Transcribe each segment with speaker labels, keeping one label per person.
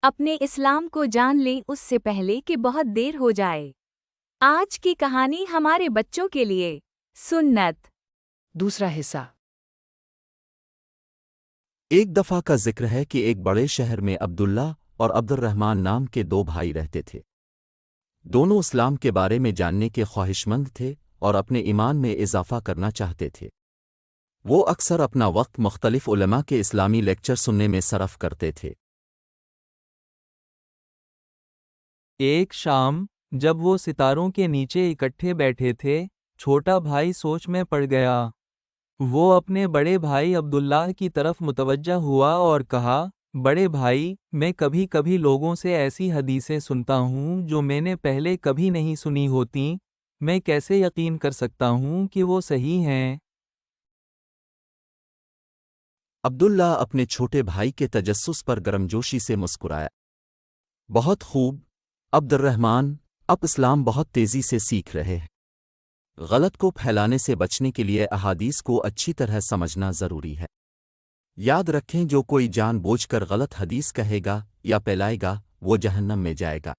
Speaker 1: اپنے اسلام کو جان لیں اس سے پہلے کہ بہت دیر ہو جائے۔ آج کی کہانی ہمارے بچوں کے لیے سنت۔
Speaker 2: دوسرا حصہ۔
Speaker 3: ایک دفعہ کا ذکر ہے کہ ایک بڑے شہر میں عبداللہ اور عبد الرحمن نام کے دو بھائی رہتے تھے۔ دونوں اسلام کے بارے میں جاننے کے خواہشمند تھے اور اپنے ایمان میں اضافہ کرنا چاہتے تھے۔ وہ اکثر اپنا وقت مختلف علماء کے اسلامی لیکچر سننے میں صرف کرتے تھے۔
Speaker 4: ایک شام جب وہ ستاروں کے نیچے اکٹھے بیٹھے تھے، چھوٹا بھائی سوچ میں پڑ گیا۔ وہ اپنے بڑے بھائی عبداللہ کی طرف متوجہ ہوا اور کہا، بڑے بھائی، میں کبھی کبھی لوگوں سے ایسی حدیثیں سنتا ہوں جو میں نے پہلے کبھی نہیں سنی ہوتیں، میں کیسے یقین کر سکتا ہوں کہ وہ صحیح ہیں؟
Speaker 3: عبداللہ اپنے چھوٹے بھائی کے تجسس پر گرمجوشی سے مسکرایا۔ بہت خوب، عبد الرحمن، اب اسلام بہت تیزی سے سیکھ رہے ہیں۔ غلط کو پھیلانے سے بچنے کے لیے احادیث کو اچھی طرح سمجھنا ضروری ہے۔ یاد رکھیں، جو کوئی جان بوجھ کر غلط حدیث کہے گا یا پھیلائے گا وہ جہنم میں جائے گا۔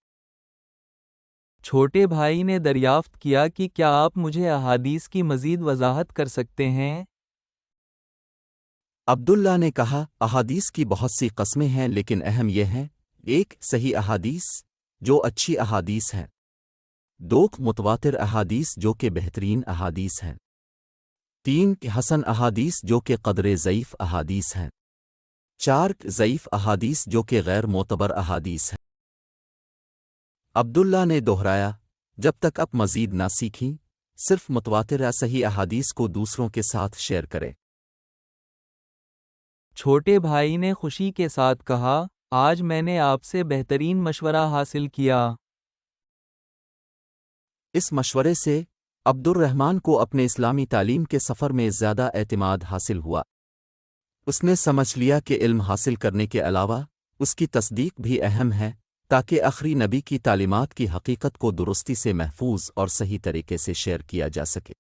Speaker 4: چھوٹے بھائی نے دریافت کیا کہ کیا آپ مجھے احادیث کی مزید وضاحت کر سکتے ہیں؟
Speaker 3: عبداللہ نے کہا، احادیث کی بہت سی قسمیں ہیں لیکن اہم یہ ہیں: 1 صحیح احادیث جو اچھی احادیث ہیں، 2 متواتر احادیث جو کہ بہترین احادیث ہیں، 3 حسن احادیث جو کہ قدر ضعیف احادیث ہیں، 4 ضعیف احادیث جو کہ غیر معتبر احادیث ہیں۔ عبداللہ نے دہرایا، جب تک آپ مزید نہ سیکھیں، صرف متواتر یا صحیح احادیث کو دوسروں کے ساتھ شیئر کریں۔
Speaker 4: چھوٹے بھائی نے خوشی کے ساتھ کہا، آج میں نے آپ سے بہترین مشورہ حاصل کیا۔
Speaker 3: اس مشورے سے عبد الرحمن کو اپنے اسلامی تعلیم کے سفر میں زیادہ اعتماد حاصل ہوا۔ اس نے سمجھ لیا کہ علم حاصل کرنے کے علاوہ اس کی تصدیق بھی اہم ہے، تاکہ آخری نبی کی تعلیمات کی حقیقت کو درستی سے محفوظ اور صحیح طریقے سے شیئر کیا جا سکے۔